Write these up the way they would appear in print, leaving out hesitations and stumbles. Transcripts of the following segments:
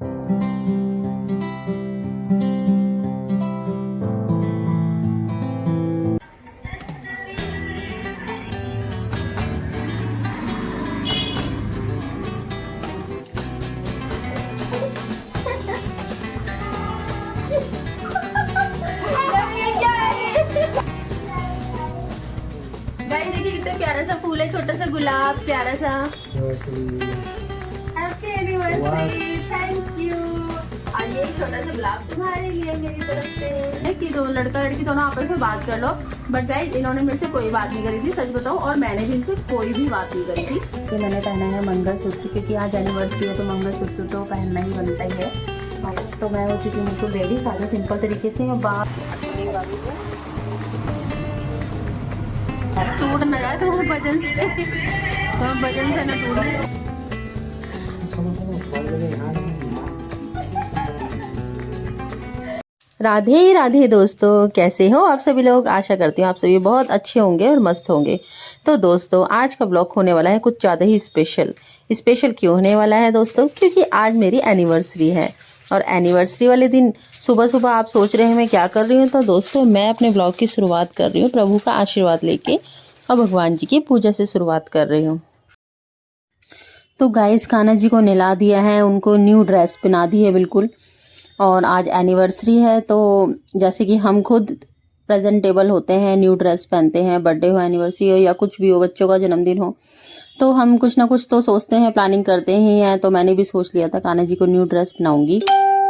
देखिए कितना प्यारा सा फूल है, छोटा सा गुलाब प्यारा सा। Happy anniversary, thank you. और ये छोटा सा गुलाब तुम्हारे लिए मेरी तरफ से। कि दो लड़का लड़की दोनों आपस में बात कर लो, बट गाइस इन्होंने मेरे से कोई बात नहीं करी थी, सच बताऊं, और मैंने भी इनसे कोई भी बात नहीं करी थी। कि मैंने पहना है मंगलसूत्र, क्योंकि आज एनिवर्सरी है तो मंगलसूत्र तो पहनना ही बनता ही है। तो मैं हो चुकी हूँ बिल्कुल रेडी, सादा सिंपल तरीके से। मैं बात टूट न जाए तो वजन से, तो वजन से न टूट। राधे राधे दोस्तों, कैसे हो आप सभी लोग। आशा करती हूँ आप सभी बहुत अच्छे होंगे और मस्त होंगे। तो दोस्तों आज का ब्लॉग होने वाला है कुछ ज़्यादा ही स्पेशल क्यों होने वाला है दोस्तों, क्योंकि आज मेरी एनिवर्सरी है। और एनिवर्सरी वाले दिन सुबह सुबह आप सोच रहे हैं मैं क्या कर रही हूँ, तो दोस्तों मैं अपने ब्लॉग की शुरुआत कर रही हूँ प्रभु का आशीर्वाद लेके और भगवान जी की पूजा से शुरुआत कर रही हूँ। तो गाइस कान्हा जी को नहला दिया है, उनको न्यू ड्रेस पहना दी है बिल्कुल। और आज एनिवर्सरी है तो जैसे कि हम खुद प्रेजेंटेबल होते हैं, न्यू ड्रेस पहनते हैं, बर्थडे हो, एनिवर्सरी हो या कुछ भी हो, बच्चों का जन्मदिन हो, तो हम कुछ ना कुछ तो सोचते हैं, प्लानिंग करते ही हैं। तो मैंने भी सोच लिया था कान्हा जी को न्यू ड्रेस पहनाऊंगी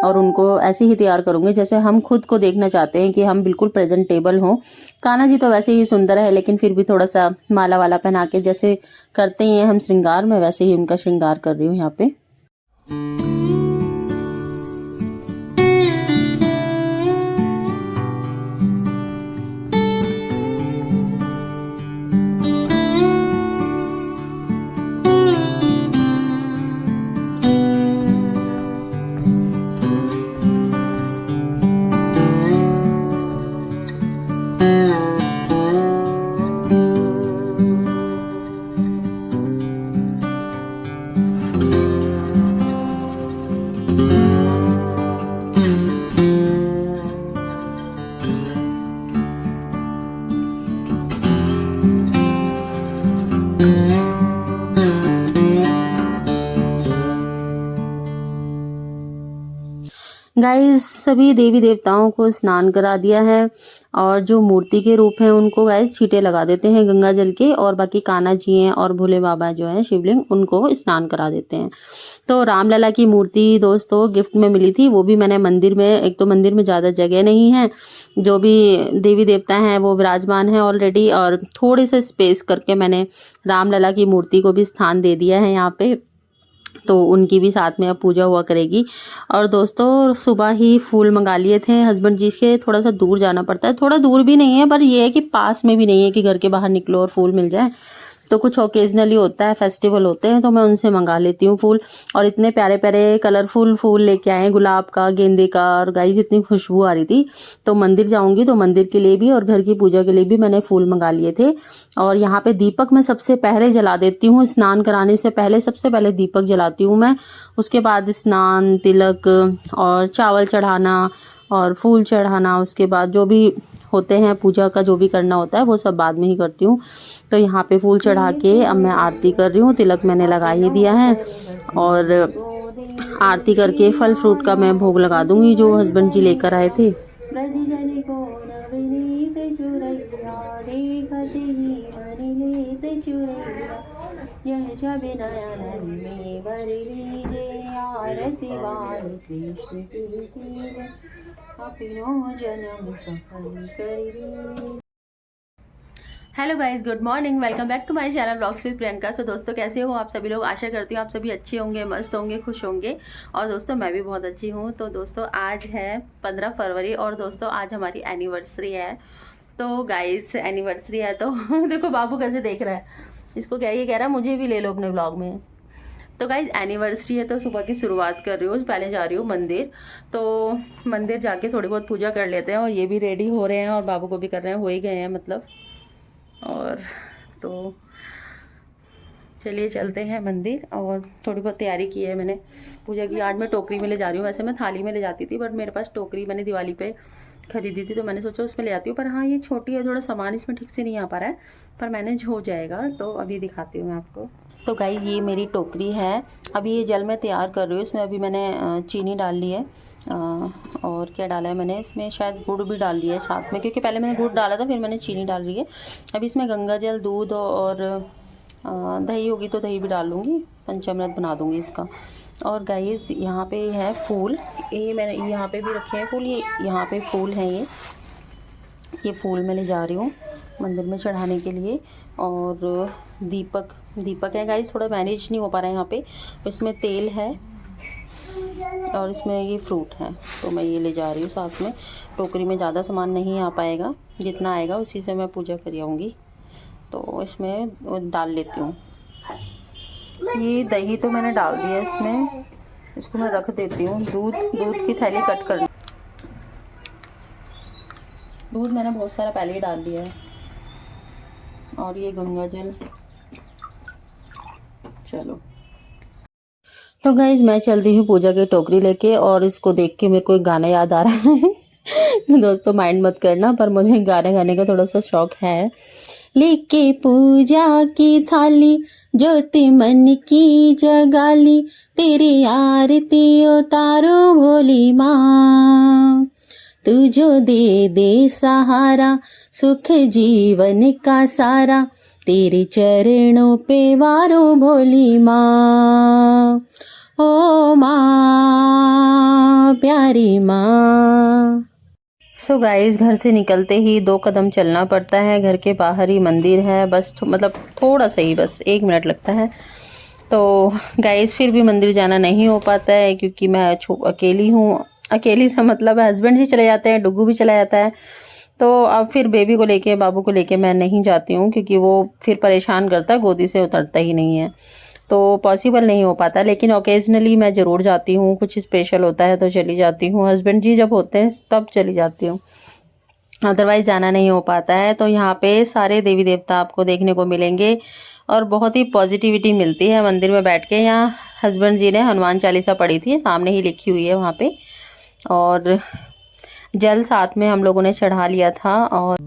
और उनको ऐसे ही तैयार करूंगी जैसे हम खुद को देखना चाहते हैं कि हम बिल्कुल प्रेजेंटेबल हों। कान्हा जी तो वैसे ही सुंदर है, लेकिन फिर भी थोड़ा सा माला वाला पहना के जैसे करते ही हैं हम श्रृंगार में, वैसे ही उनका श्रृंगार कर रही हूँ यहाँ पे। गाइस सभी देवी देवताओं को स्नान करा दिया है और जो मूर्ति के रूप हैं उनको गाइस छींटे लगा देते हैं गंगा जल के, और बाकी कान्हा जी हैं और भोले बाबा जो हैं शिवलिंग, उनको स्नान करा देते हैं। तो रामलला की मूर्ति दोस्तों गिफ्ट में मिली थी, वो भी मैंने मंदिर में, एक तो मंदिर में ज़्यादा जगह नहीं है, जो भी देवी देवता हैं वो विराजमान है ऑलरेडी, और थोड़े से स्पेस करके मैंने रामलला की मूर्ति को भी स्थान दे दिया है यहाँ पे, तो उनकी भी साथ में अब पूजा हुआ करेगी। और दोस्तों सुबह ही फूल मंगा लिए थे हस्बैंड जी के, थोड़ा सा दूर जाना पड़ता है, थोड़ा दूर भी नहीं है पर ये है कि पास में भी नहीं है कि घर के बाहर निकलो और फूल मिल जाए। तो कुछ ओकेजनली होता है, फेस्टिवल होते हैं, तो मैं उनसे मंगा लेती हूँ फूल। और इतने प्यारे प्यारे कलरफुल फूल लेके आए, गुलाब का, गेंदे का, और गाइस इतनी खुशबू आ रही थी। तो मंदिर जाऊंगी तो मंदिर के लिए भी और घर की पूजा के लिए भी मैंने फूल मंगा लिए थे। और यहाँ पे दीपक मैं सबसे पहले जला देती हूँ, स्नान कराने से पहले सबसे पहले दीपक जलाती हूँ मैं। उसके बाद स्नान, तिलक और चावल चढ़ाना और फूल चढ़ाना, उसके बाद जो भी होते हैं पूजा का जो भी करना होता है वो सब बाद में ही करती हूँ। तो यहाँ पे फूल चढ़ा के अब मैं आरती कर रही हूँ, तिलक मैंने लगा ही दिया है, और आरती करके फल फ्रूट का मैं भोग लगा दूंगी जो हस्बैंड जी लेकर आए थे। Hello guys, good morning, welcome back to my channel blogs with Priyanka. So दोस्तों कैसे हो आप सभी लोग। आशा करती हूँ आप सभी अच्छे होंगे, मस्त होंगे, खुश होंगे। और दोस्तों मैं भी बहुत अच्छी हूँ। तो दोस्तों आज है 15 फरवरी और दोस्तों आज हमारी एनिवर्सरी है। तो गाइज एनिवर्सरी है तो देखो बाबू कैसे देख रहा है, इसको क्या ये कह रहा है मुझे भी ले लो अपने ब्लॉग में। तो गाइज एनिवर्सरी है तो सुबह की शुरुआत कर रही हूँ, पहले जा रही हूँ मंदिर। तो मंदिर जाके थोड़ी बहुत पूजा कर लेते हैं, और ये भी रेडी हो रहे हैं और बाबू को भी कर रहे हैं, हो ही गए हैं मतलब। और तो चलिए चलते हैं मंदिर। और थोड़ी बहुत तैयारी की है मैंने पूजा की। आज मैं टोकरी में ले जा रही हूँ, वैसे मैं थाली में ले जाती थी, बट मेरे पास टोकरी मैंने दिवाली पे खरीदी थी तो मैंने सोचा उसमें ले आती हूँ। पर हाँ, ये छोटी है, थोड़ा सामान इसमें ठीक से नहीं आ पा रहा है, पर मैनेज हो जाएगा। तो अभी दिखाती हूँ मैं आपको। तो गाइस, ये मेरी टोकरी है। अभी ये जल मैं तैयार कर रही हूँ। इसमें अभी मैंने चीनी डाल ली है, और क्या डाला है मैंने, इसमें शायद गुड़ भी डाल दिया है साथ में, क्योंकि पहले मैंने गुड़ डाला था, फिर मैंने चीनी डाल रही है। अभी इसमें गंगा जल, दूध और दही होगी तो दही भी डाल लूँगी, पंचामृत बना दूँगी इसका। और गाइस, यहाँ पे है फूल, ये मैंने यहाँ पे भी रखे हैं फूल, ये यहाँ पे फूल हैं, ये फूल मैं ले जा रही हूँ मंदिर में चढ़ाने के लिए। और दीपक है गाइस, थोड़ा मैनेज नहीं हो पा रहा है यहाँ पे। इसमें तेल है और इसमें ये फ्रूट है, तो मैं ये ले जा रही हूँ साथ में। टोकरी में ज़्यादा सामान नहीं आ पाएगा, जितना आएगा उसी से मैं पूजा कर आऊँगी, तो इसमें डाल लेती हूँ। ये दही तो मैंने डाल दिया इसमें, इसको मैं रख देती हूँ। दूध की थैली कट कर, दूध मैंने बहुत सारा पहले ही डाल दिया है। और ये गंगा जल, चलो। तो गाइज, मैं चल रही हूँ पूजा की टोकरी लेके, और इसको देख के मेरे को एक गाना याद आ रहा है। दोस्तों माइंड मत करना, पर मुझे गाने गाने का थोड़ा सा शौक है। लेके पूजा की थाली, ज्योति मन की जगाली, तेरी आरती उतारो भोली माँ। तू जो दे दे सहारा, सुख जीवन का सारा, तेरे चरणों पे वारो भोली माँ। ओ माँ, प्यारी माँ। सो गाइस, घर से निकलते ही 2 कदम चलना पड़ता है। घर के बाहर ही मंदिर है, बस मतलब थोड़ा सा ही, बस 1 मिनट लगता है। तो गाइस, फिर भी मंदिर जाना नहीं हो पाता है, क्योंकि मैं अकेली हूँ। अकेली से मतलब हस्बैंड जी चले जाते हैं, डुग्गू भी चला जाता है, तो अब फिर बेबी को लेके, बाबू को लेके मैं नहीं जाती हूँ, क्योंकि वो फिर परेशान करता है, गोदी से उतरता ही नहीं है, तो पॉसिबल नहीं हो पाता। लेकिन ओकेजनली मैं ज़रूर जाती हूँ, कुछ स्पेशल होता है तो चली जाती हूँ। हस्बैंड जी जब होते हैं तब चली जाती हूँ, अदरवाइज़ जाना नहीं हो पाता है। तो यहाँ पे सारे देवी देवता आपको देखने को मिलेंगे, और बहुत ही पॉजिटिविटी मिलती है मंदिर में बैठ के। यहाँ हस्बैंड जी ने हनुमान चालीसा पढ़ी थी, सामने ही लिखी हुई है वहाँ पे, और जल साथ में हम लोगों ने चढ़ा लिया था। और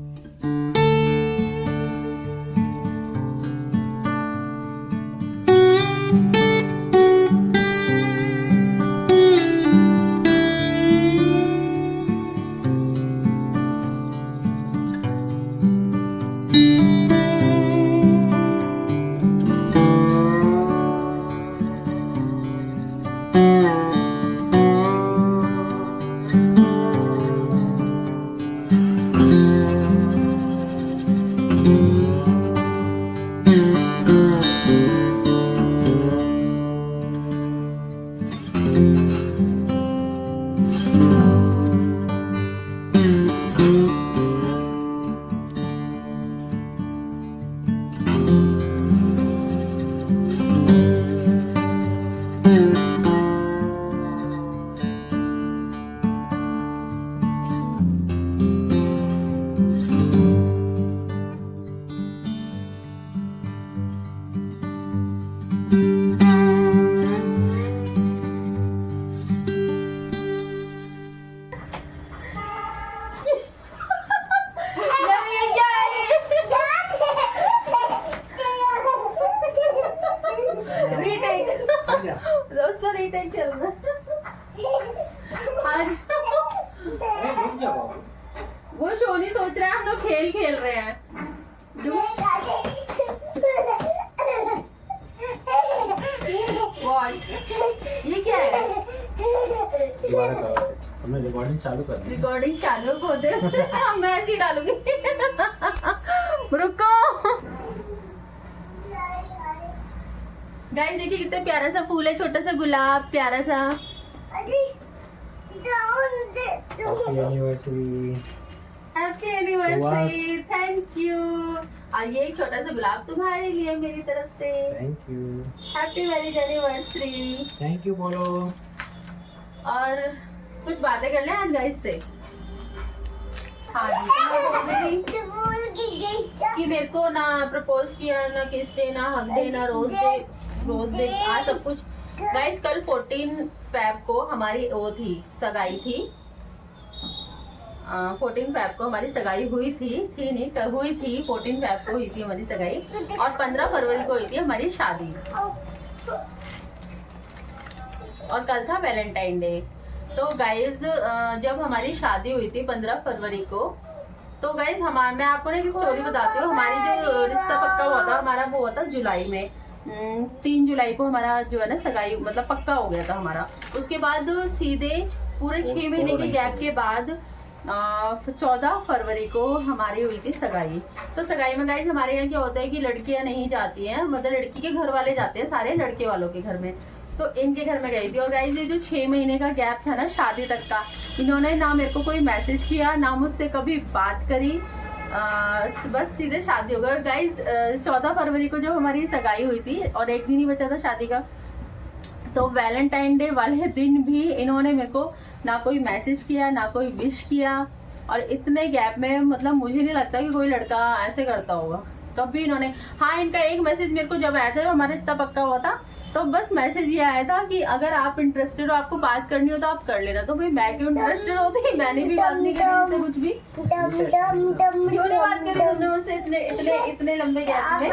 दोस्तों रीटेक चल रहा आज। वो सोनी सोच रहा है हम लोग खेल खेल रहे हैं। ये क्या है? हमने रिकॉर्डिंग चालू कर दी। रिकॉर्डिंग चालू हो दे। मैं ऐसे ही डालूंगी। रुको गाइस, देखिए कितना प्यारा सा फूल है, छोटा सा गुलाब, प्यारा सा। Happy anniversary, thank you. और ये एक छोटा सा गुलाब तुम्हारे लिए मेरी तरफ से, thank you. Happy marriage anniversary. Thank you बोलो। और कुछ बातें कर लें आज गाइस से। हाँ जी, कि मेरे को ना प्रपोज किया, ना किस डे, ना हक डे, ना रोज डे, आज सब कुछ। गाइस कल 14 फेब को हमारी वो थी, सगाई थी। 14 फेब को हमारी सगाई हुई थी नहीं, हुई थी 14 फेब को हुई थी हमारी सगाई, और 15 फरवरी को हुई थी हमारी शादी, और कल था वैलेंटाइन डे। तो गाइज जब हमारी शादी हुई थी 15 फरवरी को, तो गाइज मैं आपको ना एक स्टोरी बताती हूँ। हमारी जो रिश्ता पक्का हुआ था हमारा, वो हुआ था जुलाई में। 3 जुलाई को हमारा जो है ना सगाई मतलब पक्का हो गया था हमारा। उसके बाद सीधे पूरे 6 महीने के गैप के बाद 14 फरवरी को हमारी हुई थी सगाई। तो सगाई में गाइज हमारे यहाँ क्या होता है कि लड़कियां नहीं जाती हैं, मतलब लड़की के घर वाले जाते हैं सारे लड़के वालों के घर में। तो इनके घर में गई थी। और गाइज ये जो 6 महीने का गैप था ना शादी तक का, इन्होंने ना मेरे को कोई मैसेज किया, ना मुझसे कभी बात करी, बस सीधे शादी हो गई। और गाइज 14 फरवरी को जब हमारी सगाई हुई थी और एक दिन ही बचा था शादी का, तो वैलेंटाइन डे वाले दिन भी इन्होंने मेरे को ना कोई मैसेज किया, ना कोई विश किया। और इतने गैप में मतलब मुझे नहीं लगता कि कोई लड़का ऐसे करता होगा कभी इन्होंने। हाँ, इनका एक मैसेज मेरे को जब आया था, जब हमारा रिश्ता पक्का हुआ था, तो बस मैसेज ये आया था कि अगर आप इंटरेस्टेड हो, आपको बात करनी हो तो आप कर लेना। तो भाई मैं क्यों इंटरेस्टेड होती, मैंने भी बात नहीं करी इससे कुछ भी। क्यों नहीं बात करी तुमने मुझसे इतने लंबे गैप में?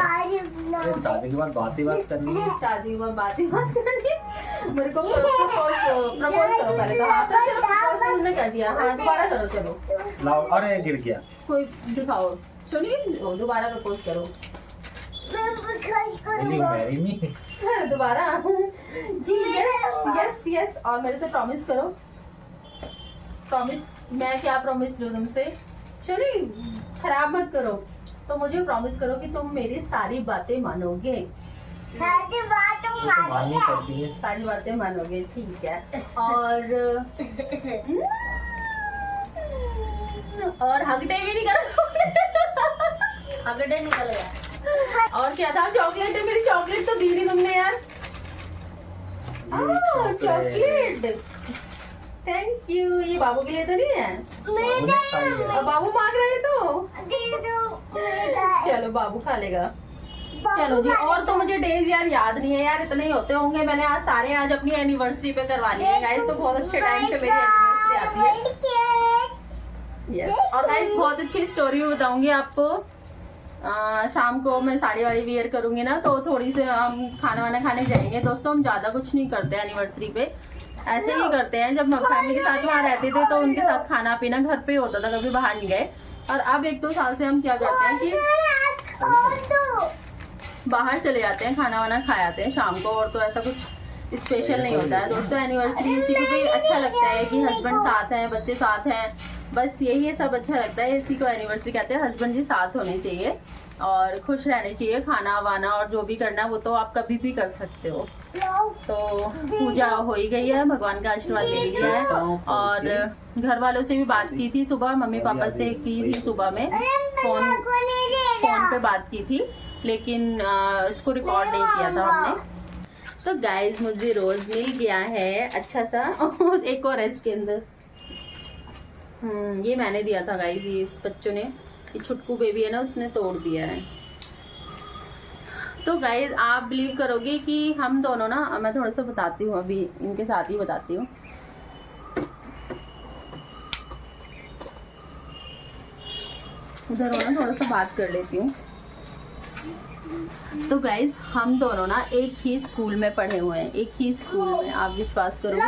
शादी के बाद बात ही बात करनी है। शादी के बाद बात ही बात करनी। मेरे को प्रपोज करो पहले तो। हाँ चलो, प्रपोज तुमने कर दिया, हाँ दोबारा करो चलो। लाओ, अरे गिर गया। कोई दिखाओ, सुनिए दोबारा प्रपोज करो। दोबारा जी, यस यस। और मेरे से प्रॉमिस करो। प्रॉमिस, मैं क्या प्रॉमिस लूं तुमसे? चलिए खराब मत करो। तो मुझे प्रॉमिस करो कि तुम मेरी सारी बातें मानोगे। सारी बातें मानोगे, ठीक है। और हगडे भी नहीं करोगे? हगडे निकल गया। और क्या था? चॉकलेट है, मेरी चॉकलेट तो दी नहीं तुमने यार। Chocolate, thank you. ये बाबू के लिए तो नहीं है? अब बाबू मांग रहे तो चलो बाबू खा लेगा। चलो जी। और तो मुझे डेज यार याद नहीं है यार, इतने ही होते होंगे। मैंने आज सारे आज अपनी एनिवर्सरी पे करवा लिए हैं गाइस। तो बहुत अच्छे टाइम पे मेरी एनिवर्सरी आती है। यस। और गाइस बहुत अच्छी स्टोरी बताऊंगी आपको। शाम को मैं साड़ी वाड़ी वियर करूंगी ना, तो थोड़ी से हम खाना वाना खाने जाएंगे। दोस्तों हम ज्यादा कुछ नहीं करते एनिवर्सरी पे, ऐसे ही करते हैं। जब फैमिली के साथ वहाँ रहते थे तो उनके साथ खाना पीना घर पे होता था, कभी बाहर नहीं गए। और अब 1-2 साल से हम क्या करते हैं कि बाहर चले जाते हैं, खाना वाना खा आते हैं शाम को। और तो ऐसा कुछ स्पेशल नहीं होता है दोस्तों। एनिवर्सरी इसी को भी अच्छा लगता है कि हस्बैंड साथ हैं, बच्चे साथ हैं, बस यही है सब अच्छा लगता है। इसी को एनिवर्सरी कहते हैं। हस्बैंड जी साथ होने चाहिए और खुश रहने चाहिए। खाना वाना और जो भी करना वो तो आप कभी भी कर सकते हो। तो पूजा हो ही गई है, भगवान का आशीर्वाद ले लिया है। और घर वालों से भी बात की थी सुबह, मम्मी पापा से की थी सुबह में, फोन पे बात की थी, लेकिन इसको रिकॉर्ड नहीं किया था हमने। तो गाइज मुझे रोज मिल गया है अच्छा सा। एक और है इसके अंदर। ये मैंने दिया था गाइज। ये इस बच्चों ने, ये छुटकू बेबी है ना, उसने तोड़ दिया है। तो गाइज आप बिलीव करोगे कि हम दोनों ना, मैं थोड़ा सा बताती हूँ, अभी इनके साथ ही बताती हूँ। उधर हो ना, थोड़ा सा बात कर लेती हूँ। तो गाइज हम दोनों ना एक ही स्कूल में पढ़े हुए हैं, एक ही स्कूल में। आप विश्वास करोगे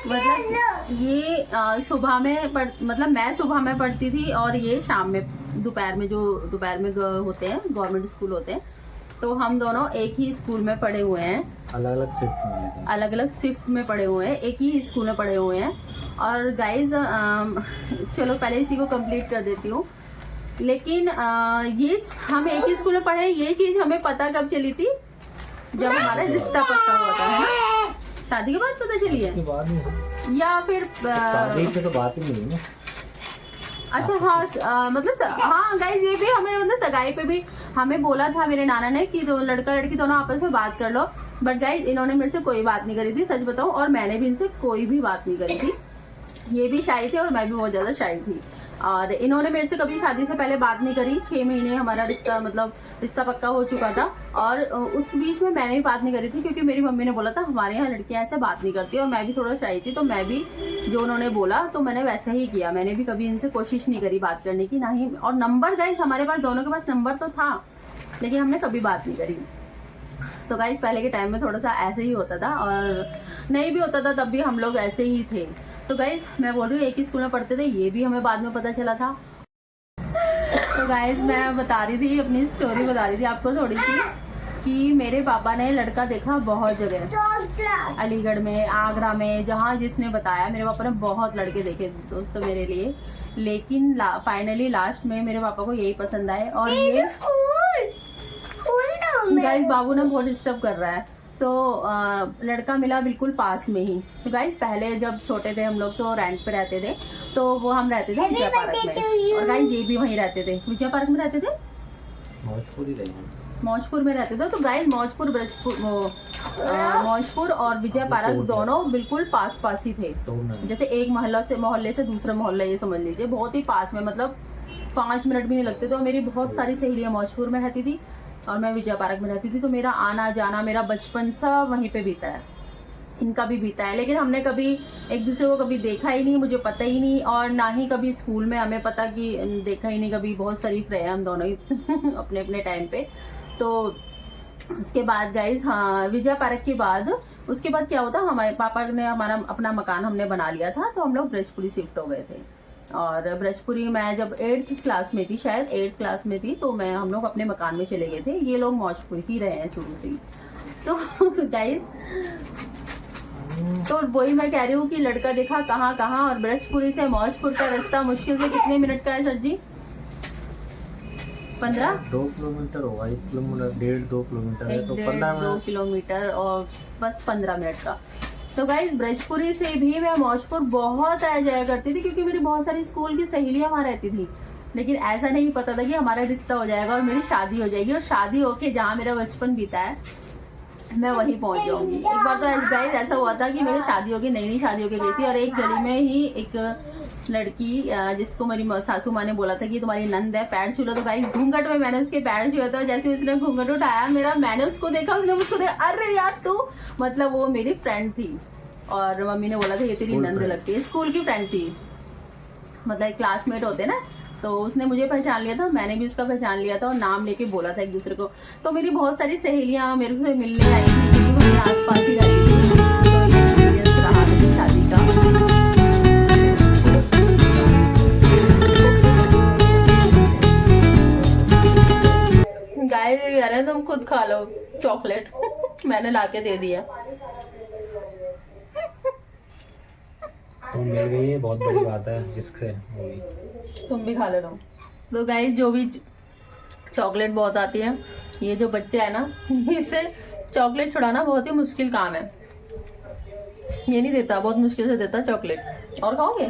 मतलब ये सुबह में मतलब मैं सुबह में पढ़ती थी और ये शाम में, दोपहर में, जो दोपहर में होते हैं गवर्नमेंट स्कूल होते हैं। तो हम दोनों एक ही स्कूल में पढ़े हुए हैं, अलग अलग शिफ्ट में पढ़े हुए हैं, एक ही स्कूल में पढ़े हुए हैं। और गाइज चलो पहले इसी को कंप्लीट कर देती हूँ। लेकिन ये हम एक ही स्कूल में पढ़े, ये चीज हमें पता कब चली थी? जब हमारा रिश्ता पक्का हुआ था, है ना? शादी के बाद पता चली है या फिर शादी पे तो बात ही नहीं है। अच्छा हाँ, मतलब हाँ गाइस ये भी हमें मतलब सगाई पे भी हमें बोला था मेरे नाना ने कि दो लड़का लड़की दोनों आपस में बात कर लो। बट गाइस इन्होंने मेरे से कोई बात नहीं करी थी, सच बताऊं। और मैंने भी इनसे कोई भी बात नहीं करी थी। ये भी शाई थे और मैं भी बहुत ज्यादा शाई थी। और इन्होंने मेरे से कभी शादी से पहले बात नहीं करी। 6 महीने हमारा रिश्ता मतलब रिश्ता पक्का हो चुका था, और उस बीच में मैंने भी बात नहीं करी थी, क्योंकि मेरी मम्मी ने बोला था हमारे यहाँ लड़कियाँ ऐसे बात नहीं करती, और मैं भी थोड़ा शाई थी, तो मैं भी जो उन्होंने बोला तो मैंने वैसा ही किया। मैंने भी कभी इनसे कोशिश नहीं करी बात करने की, ना ही। और नंबर गाइस हमारे पास दोनों के पास नंबर तो था, लेकिन हमने कभी बात नहीं करी। तो गाइस पहले के टाइम में थोड़ा सा ऐसे ही होता था, और नहीं भी होता था तब भी हम लोग ऐसे ही थे। तो गाइस मैं बोल रही हूँ एक ही स्कूल में पढ़ते थे, ये भी हमें बाद में पता चला था। तो गाइस मैं बता रही थी, अपनी स्टोरी बता रही थी आपको थोड़ी सी, कि मेरे पापा ने लड़का देखा बहुत जगह, अलीगढ़ में, आगरा में, जहाँ जिसने बताया। मेरे पापा ने बहुत लड़के देखे दोस्तों मेरे लिए, लेकिन फाइनली लास्ट में मेरे पापा को यही पसंद आए। और ये गाइस बाबू ने बहुत डिस्टर्ब कर रहा है। तो लड़का मिला बिल्कुल पास में ही। तो गाइस पहले जब छोटे थे हम लोग तो रेंट पे रहते थे, तो वो हम रहते थे विजय पार्क में, और गाइस ये भी वहीं रहते थे, विजय पार्क में रहते थे, मौजपुर ही रही मौजपुर में रहते थे। तो गाइस मौजपुर और विजय पार्क दोनों बिल्कुल पास पास ही थे, जैसे एक मोहल्ले से दूसरे मोहल्ले, ये समझ लीजिए, बहुत ही पास में, मतलब 5 मिनट भी नहीं लगते। तो मेरी बहुत सारी सहेलियाँ मौजपुर में रहती थी और मैं विजय पार्क में रहती थी, तो मेरा आना जाना, मेरा बचपन सब वहीं पे बीता है, इनका भी बीता है। लेकिन हमने कभी एक दूसरे को कभी देखा ही नहीं, मुझे पता ही नहीं, और ना ही कभी स्कूल में हमें पता कि देखा ही नहीं कभी। बहुत शरीफ रहे हम दोनों ही अपने अपने टाइम पे। तो उसके बाद गाइज, हाँ, विजय पार्क के बाद उसके बाद क्या होता, हमारे पापा ने हमारा अपना मकान हमने बना लिया था, तो हम लोग ब्रजपुरी शिफ्ट हो गए थे। और ब्रजपुरी मैं जब 8th क्लास में थी, शायद 8th क्लास में थी, तो हम लोग अपने मकान में चले गए थे। ये लोग मौजपुर ही रहे हैं शुरू से ही। तो गाइज, तो वही मैं कह रही हूँ कि लड़का देखा कहाँ कहाँ, और ब्रजपुरी से मौजपुर का रास्ता मुश्किल से कितने मिनट का है सर जी? 15? 2 किलोमीटर होगा, 1 किलोमीटर, 1.5-2 किलोमीटर है, तो 15 2 मिनट। किलोमीटर और बस 15 मिनट का। तो गाइस ब्रजपुरी से भी मैं मौजपुर बहुत आया जाया करती थी, क्योंकि मेरी बहुत सारी स्कूल की सहेलियां वहाँ रहती थी। लेकिन ऐसा नहीं पता था कि हमारा रिश्ता हो जाएगा और मेरी शादी हो जाएगी, और शादी होके जहाँ मेरा बचपन बीता है मैं वहीं पहुँच जाऊंगी। एक बार तो गाइस ऐसा हुआ था कि मेरी शादी होगी, नई शादी होके गई थी, और एक गली में ही एक लड़की, जिसको मेरी सासू माँ ने बोला था कि तुम्हारी नंद है, पैर छू लो। तो गाइस घूंघट में मैंने उसके पैर छुए थे, और जैसे उसने घूंघट उठाया मेरा, मैंने उसको देखा, उसने मुझको देखा, अरे यार तू, मतलब वो मेरी फ्रेंड थी, और मम्मी ने बोला था ये तेरी नंद लगती है। स्कूल की फ्रेंड थी, मतलब क्लासमेट होते ना। तो उसने मुझे पहचान लिया था, मैंने भी उसका पहचान लिया था, और नाम लेके बोला था एक दूसरे को। तो मेरी बहुत सारी सहेलियां मेरे से मिलने आई थी, क्योंकि वहीं आसपास ही रहती थी। तो ये एक्सपीरियंस रहा मेरी शादी का। गाइस ये कह रहे हैं तुम खुद खा लो चॉकलेट मैंने लाके दे दिया। तो मिल गई है, बहुत बड़ी बात है इससे। तुम भी खा ले लो। तो गाइस जो भी चॉकलेट बहुत आती है, ये जो बच्चे है ना, इससे चॉकलेट छुड़ाना बहुत ही मुश्किल काम है। ये नहीं देता, बहुत मुश्किल से देता चॉकलेट। और खाओगे?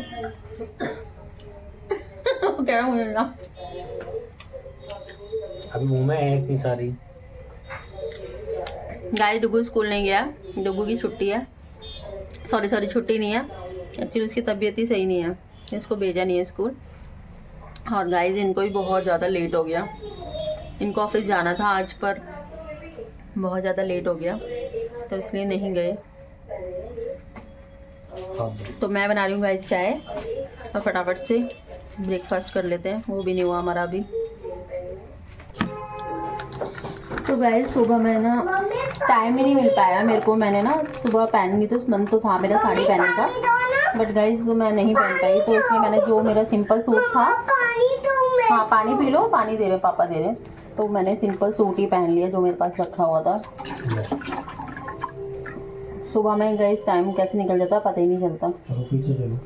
कह रहा मुझे ना, अभी मुंह में है इतनी सारी। गाइस डुगू स्कूल नहीं गया, डुगू की छुट्टी है। सॉरी छुट्टी नहीं है, एक्चुअली उसकी तबीयत ही सही नहीं है, इसको भेजा नहीं है स्कूल। और गाइस इनको भी बहुत ज़्यादा लेट हो गया, इनको ऑफिस जाना था आज, पर बहुत ज़्यादा लेट हो गया, तो इसलिए नहीं गए। तो मैं बना रही हूँ गाइस चाय, और फटाफट से ब्रेकफास्ट कर लेते हैं, वो भी नहीं हुआ हमारा अभी। तो गाइस सुबह मैं ना, टाइम ही नहीं मिल पाया मेरे को, मैंने ना सुबह पहननी तो मन तो था मेरा साड़ी पहनने का, बट गाइस मैं नहीं पहन पाई। तो इसलिए मैंने जो मेरा सिंपल सूट था, हाँ पानी पी लो, पानी दे रहे पापा दे रहे, तो मैंने सिंपल सूट ही पहन लिया जो मेरे पास रखा हुआ था। सुबह में गाइस टाइम कैसे निकल जाता पता ही नहीं चलता। पीछे चलो।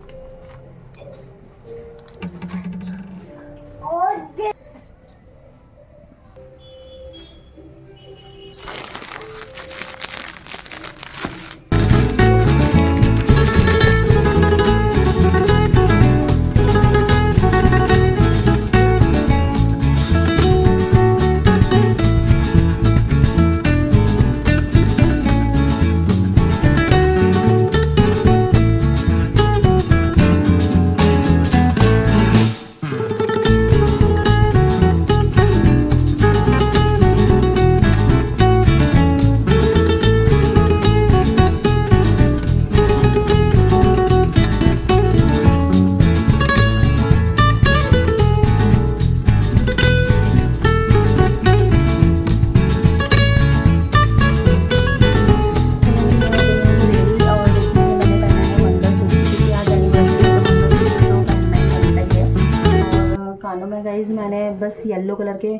बस येलो कलर के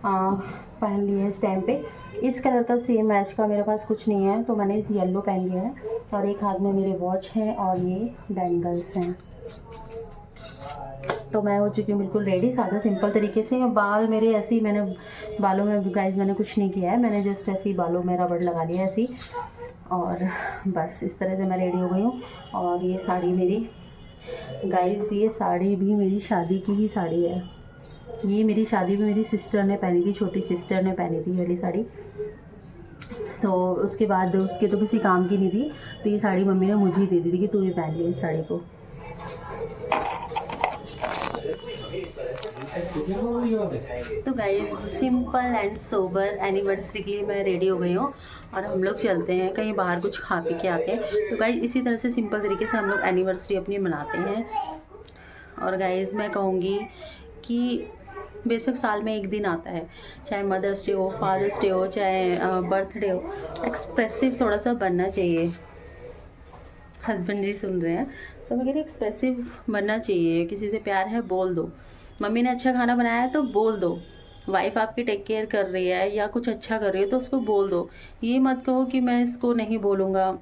पहन लिए हैं इस टाइम पे। इस कलर का सेम मैच का मेरे पास कुछ नहीं है, तो मैंने इस येलो पहन लिया है। और एक हाथ में मेरे वॉच है और ये बैंगल्स हैं। तो मैं हो चुकी हूँ बिल्कुल रेडी, सादा सिंपल तरीके से। बाल मेरे ऐसे ही, मैंने बालों में गाइस मैंने कुछ नहीं किया है, मैंने जस्ट ऐसे ही बालों में रबड़ लगा लिया ऐसे ही। और बस इस तरह से मैं रेडी हो गई हूँ। और ये साड़ी मेरी गाइस, ये साड़ी भी मेरी शादी की ही साड़ी है। ये मेरी शादी में मेरी सिस्टर ने पहनी थी, छोटी सिस्टर ने पहनी थी ये वाली साड़ी। तो उसके बाद उसके तो किसी काम की नहीं थी, तो ये साड़ी मम्मी ने मुझे ही दे दी थी कि तू ये पहन ली इस साड़ी को। तो guys simple and sober anniversary के लिए मैं रेडी हो गई हूँ और हम लोग चलते हैं कहीं बाहर कुछ खा पी के आके। तो गाइस इसी तरह से सिंपल तरीके से हम लोग एनिवर्सरी अपनी मनाते हैं। और गाइस मैं कहूँगी कि बेशक साल में एक दिन आता है, चाहे मदर्स डे हो, फादर्स डे हो, चाहे बर्थडे हो, एक्सप्रेसिव थोड़ा सा बनना चाहिए। हस्बैंड जी सुन रहे हैं तो मैं कह रही एक्सप्रेसिव बनना चाहिए। किसी से प्यार है बोल दो, मम्मी ने अच्छा खाना बनाया है तो बोल दो, वाइफ आपकी टेक केयर कर रही है या कुछ अच्छा कर रही है तो उसको बोल दो। ये मत कहो कि मैं इसको नहीं बोलूँगा।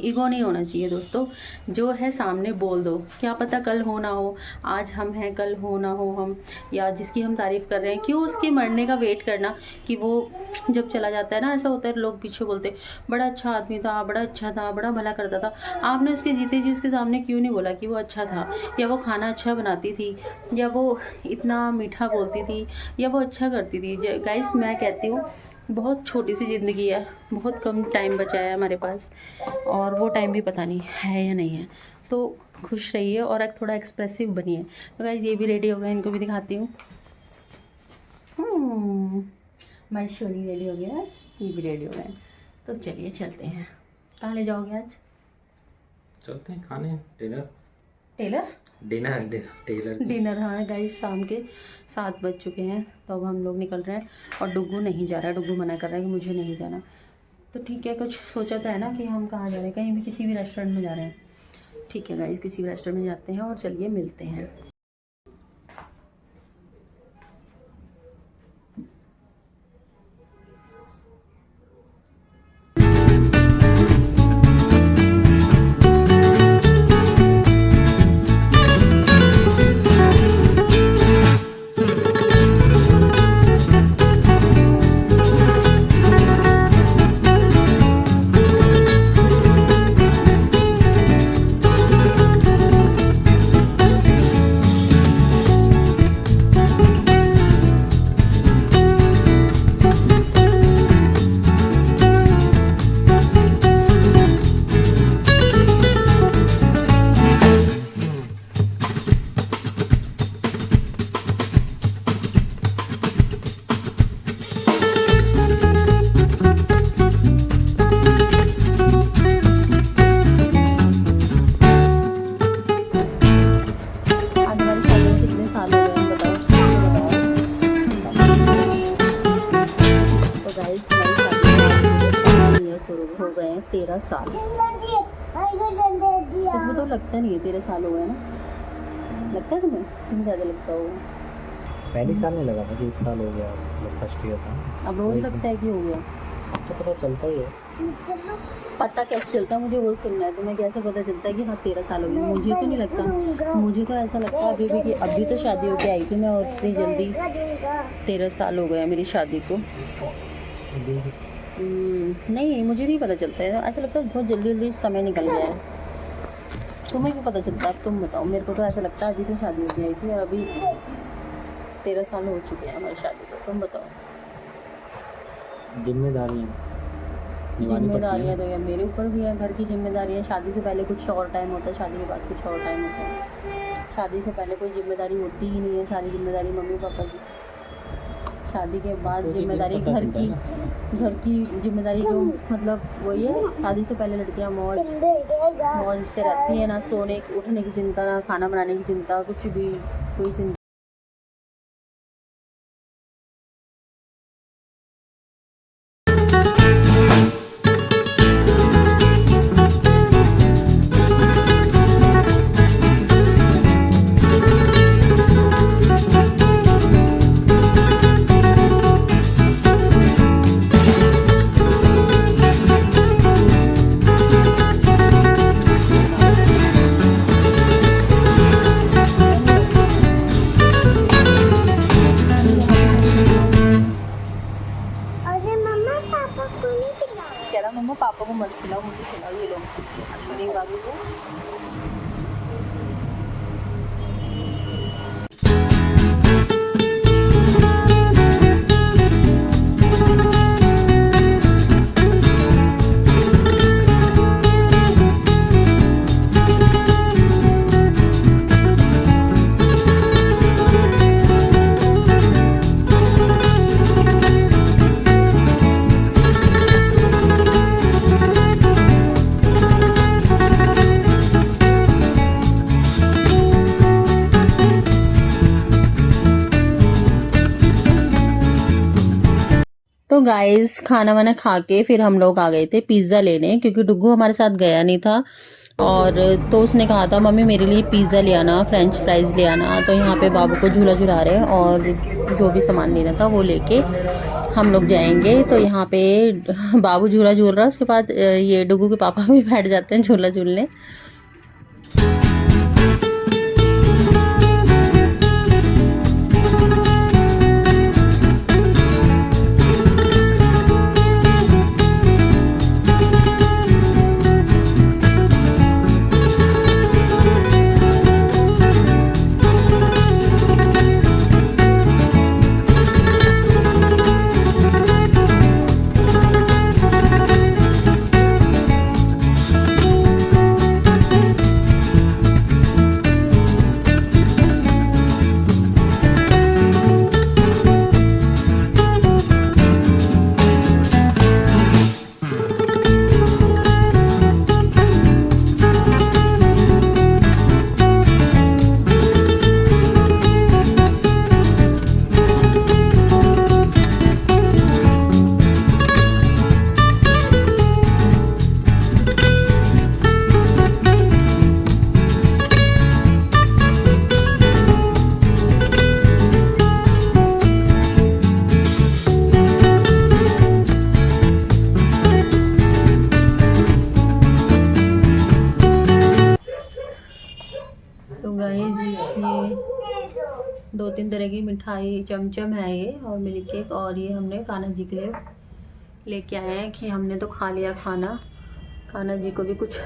ईगो नहीं होना चाहिए दोस्तों, जो है सामने बोल दो। क्या पता कल हो ना हो, आज हम हैं कल हो ना हो हम, या जिसकी हम तारीफ़ कर रहे हैं क्यों उसके मरने का वेट करना कि वो जब चला जाता है ना, ऐसा होता है लोग पीछे बोलते बड़ा अच्छा आदमी था, बड़ा अच्छा था, बड़ा भला करता था। आपने उसके जीते जी उसके सामने क्यों नहीं बोला कि वो अच्छा था, या वो खाना अच्छा बनाती थी, या वो इतना मीठा बोलती थी, या वो अच्छा करती थी। गाइस मैं कहती हूँ बहुत छोटी सी ज़िंदगी है, बहुत कम टाइम बचा है हमारे पास, और वो टाइम भी पता नहीं है या नहीं है। तो खुश रहिए और एक थोड़ा एक्सप्रेसिव बनिए। तो गाइस ये भी रेडी हो गए, इनको भी दिखाती हूँ। महेश्वरी रेडी हो गया, ये भी रेडी हो गए। तो चलिए चलते हैं। कहाँ ले जाओगे आज? चलते हैं खाने, डिनर डिनर। हाँ गाइस शाम के 7 बज चुके हैं, तो अब हम लोग निकल रहे हैं। और डुग्गू नहीं जा रहा है, डुग्गू मना कर रहा है कि मुझे नहीं जाना। तो ठीक है, कुछ सोचा तो है ना कि हम कहाँ जा रहे हैं, कहीं भी किसी भी रेस्टोरेंट में जा रहे हैं। ठीक है गाइस, किसी भी रेस्टोरेंट में जाते हैं और चलिए मिलते हैं। हो गए हैं 13 साल। इसमें तो लगता नहीं है 13 साल हो गए ना, लगता है तुम्हें? तुम्हें ज़्यादा लगता होगा। पहले साल में लगा था कि 1 साल हो गया, मतलब फर्स्ट ईयर था। अब रोज़ लगता है कि हो गया, तो पता चलता ही है। पता कैसे चलता है मुझे वो सुनना है। तुम्हें कैसे पता चलता है कि हाँ 13 साल हो गए? मुझे तो नहीं लगता, मुझे तो ऐसा लगता है अभी भी कि अभी तो शादी होके आई थी मैं और इतनी जल्दी 13 साल हो गए मेरी शादी को। नहीं मुझे नहीं पता चलता है, ऐसा लगता है बहुत जल्दी जल्दी समय निकल गया है। तुम्हें क्यों पता चलता है? अब तुम बताओ। मेरे को तो ऐसा लगता है अभी तो शादी होके आई थी और अभी 13 साल हो चुके हैं हमारी शादी को। तुम बताओ। जिम्मेदारियाँ तो यार मेरे ऊपर भी है, घर की जिम्मेदारियाँ। शादी से पहले कुछ और टाइम होता है, शादी के बाद कुछ और टाइम होता है। शादी से पहले कोई जिम्मेदारी होती ही नहीं है, सारी जिम्मेदारी मम्मी पापा की। शादी के बाद जिम्मेदारी घर की जिम्मेदारी जो मतलब वही है। शादी से पहले लड़कियां मौज से रहती है, ना सोने उठने की चिंता, ना खाना बनाने की चिंता, कुछ भी कोई चिंता। तो गाइस खाना वाना खा के फिर हम लोग आ गए थे पिज़्ज़ा लेने, क्योंकि डुग्गू हमारे साथ गया नहीं था। और तो उसने कहा था मम्मी मेरे लिए पिज़्ज़ा ले आना, फ्रेंच फ्राइज़ ले आना। तो यहाँ पे बाबू को झूला झुला रहे हैं और जो भी सामान लेना था वो लेके हम लोग जाएंगे। तो यहाँ पे बाबू झूला झूल रहा है, उसके बाद ये डुग्गू के पापा भी बैठ जाते हैं झूला झूलने। गाइस ये 2-3 तरह की मिठाई चमचम है ये, और मिल्क केक, और ये हमने कान्हा जी के लिए लेके आए हैं कि हमने तो खा लिया खाना, कान्हा जी को भी कुछ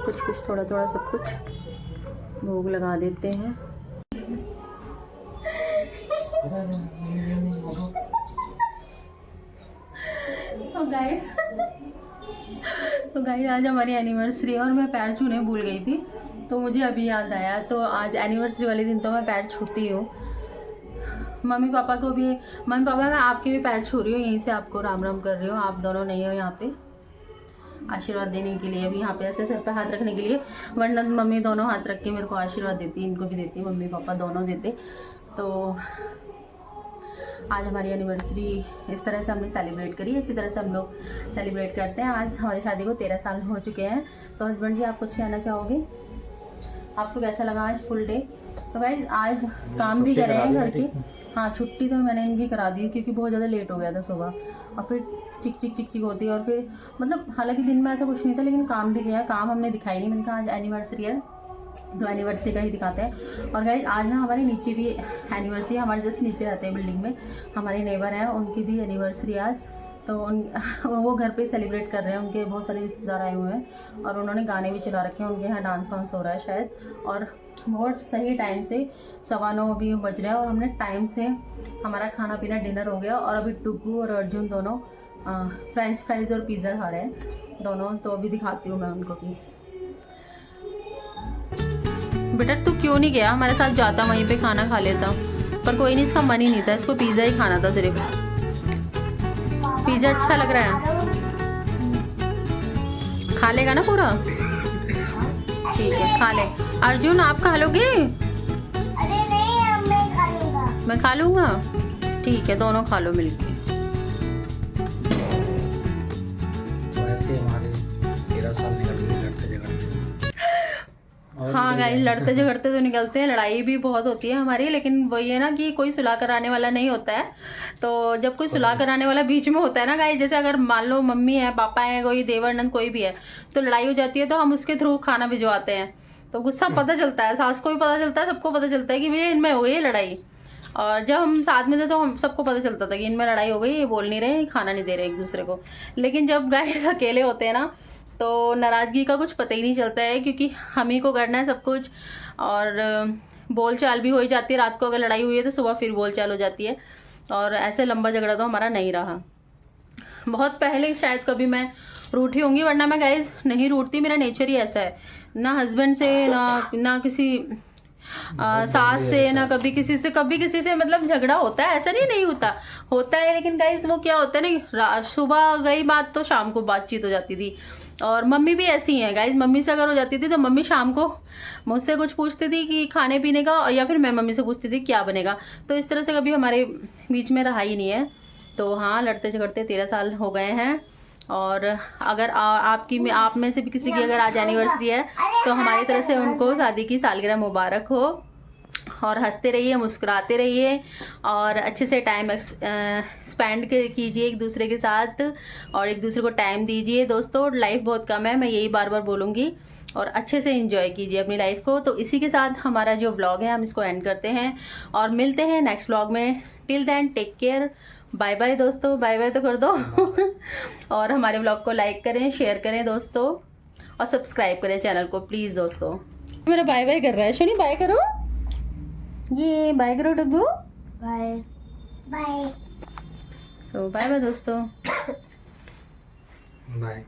कुछ थोड़ा थोड़ा सब कुछ भोग लगा देते हैं। तो गाइस आज हमारी एनिवर्सरी है और मैं पैर छूने भूल गई थी, तो मुझे अभी याद आया। तो आज एनिवर्सरी वाले दिन तो मैं पैर छूती हूँ। मम्मी पापा मैं आपके भी पैर छू रही हूँ, यहीं से आपको राम राम कर रही हूँ। आप दोनों नहीं हो यहाँ पे आशीर्वाद देने के लिए, अभी यहाँ पे ऐसे सर पे हाथ रखने के लिए, वरना मम्मी दोनों हाथ रख के मेरे को आशीर्वाद देती, इनको भी देती, मम्मी पापा दोनों देते। तो आज हमारी एनिवर्सरी इस तरह से हमने सेलिब्रेट करी, इसी तरह से हम लोग सेलिब्रेट करते हैं। आज हमारी शादी को 13 साल हो चुके हैं। तो हस्बैंड जी आप कुछ कहना चाहोगे? आपको कैसा लगा आज फुल डे? तो गाइस आज काम भी करे हैं घर की। हाँ छुट्टी तो मैंने इनकी करा दी क्योंकि बहुत ज़्यादा लेट हो गया था सुबह, और फिर चिक चिक होती है, और फिर मतलब हालांकि दिन में ऐसा कुछ नहीं था लेकिन काम भी गया, काम हमने दिखाई नहीं। मैंने कहा आज एनिवर्सरी है तो एनिवर्सरी का ही दिखाते हैं। और गाइस आज ना हमारे नीचे भी एनिवर्सरी, हमारे जस्ट नीचे रहते हैं बिल्डिंग में, हमारे नेबर हैं, उनकी भी एनिवर्सरी आज। तो वो घर पे सेलिब्रेट कर रहे हैं, उनके बहुत सारे रिश्तेदार आए हुए हैं और उन्होंने गाने भी चला रखे हैं, उनके यहाँ डांस वांस हो रहा है शायद। और बहुत सही टाइम से 9:15 भी बज रहा है और हमने टाइम से हमारा खाना पीना डिनर हो गया। और अभी टुग्गू और अर्जुन दोनों फ्रेंच फ्राइज़ और पिज़्ज़ा खा रहे हैं दोनों। तो अभी दिखाती हूँ मैं उनको भी। बेटा तू क्यों नहीं गया हमारे साथ, जाता वहीं पे खाना खा लेता, पर कोई नहीं, इसका मन ही नहीं था, इसको पिज़्ज़ा ही खाना था सिर्फ। पिज़्ज़ा अच्छा लग रहा है, खा लेगा ना पूरा? ठीक है खा ले। अर्जुन आप खा लोगे? अरे नहीं मैं खा लूंगा। मैं खा लूँगा, ठीक है दोनों खा लो मिलके। वैसे हमारे 13 साल निकल गए लड़ते झगड़ते। हाँ गाइस लड़ते झगड़ते तो निकलते हैं, लड़ाई भी बहुत होती है हमारी, लेकिन वही है ना कि कोई सुलह कराने वाला नहीं होता है। तो जब कोई सुलह कराने वाला बीच में होता है ना गाइस, जैसे अगर मान लो मम्मी है, पापा है, कोई देवर नंद कोई भी है, तो लड़ाई हो जाती है तो हम उसके थ्रू खाना भिजवाते हैं। तो गुस्सा पता चलता है, सास को भी पता चलता है, सबको पता चलता है कि भैया इनमें हो गई है लड़ाई। और जब हम साथ में थे तो हम सबको पता चलता था कि इनमें लड़ाई हो गई, ये बोल नहीं रहे, खाना नहीं दे रहे एक दूसरे को। लेकिन जब गाइस अकेले होते हैं ना तो नाराज़गी का कुछ पता ही नहीं चलता है, क्योंकि हम ही को करना है सब कुछ। और बोल चाल भी हो ही जाती है, रात को अगर लड़ाई हुई है तो सुबह फिर बोल चाल हो जाती है। और ऐसे लंबा झगड़ा तो हमारा नहीं रहा। बहुत पहले शायद कभी मैं रूठी होंगी, वरना मैं गाइज नहीं रूठती, मेरा नेचर ही ऐसा है। ना हस्बैंड से, ना किसी सास से, ना कभी किसी से मतलब झगड़ा होता है, ऐसा नहीं होता है। लेकिन गाइज वो क्या होता है ना, सुबह गई बात तो शाम को बातचीत हो जाती थी। और मम्मी भी ऐसी हैं गाइज, मम्मी से अगर हो जाती थी तो मम्मी शाम को मुझसे कुछ पूछती थी कि खाने पीने का, और या फिर मैं मम्मी से पूछती थी क्या बनेगा। तो इस तरह से कभी हमारे बीच में रहा ही नहीं है। तो हाँ, लड़ते झगड़ते 13 साल हो गए हैं। और अगर आप में से भी किसी की अगर आज एनिवर्सरी है तो हमारी तरफ से उनको शादी की सालगिरह मुबारक हो। और हंसते रहिए, मुस्कुराते रहिए, और अच्छे से टाइम स्पेंड कीजिए एक दूसरे के साथ, और एक दूसरे को टाइम दीजिए। दोस्तों, लाइफ बहुत कम है, मैं यही बार बार बोलूँगी। और अच्छे से एंजॉय कीजिए अपनी लाइफ को। तो इसी के साथ हमारा जो व्लॉग है हम इसको एंड करते हैं, और मिलते हैं नेक्स्ट व्लॉग में। Till then take care, bye bye दोस्तों, बाय बाय तो कर दो। और हमारे व्लॉग को लाइक करें, शेयर करें दोस्तों, और सब्सक्राइब करें चैनल को प्लीज़ दोस्तों। मेरा बाय बाय कर रहा है, शनि बाय करो, ये बाय करो डग्गू, बाय बाय। सो बाय बाय दोस्तों। बाय।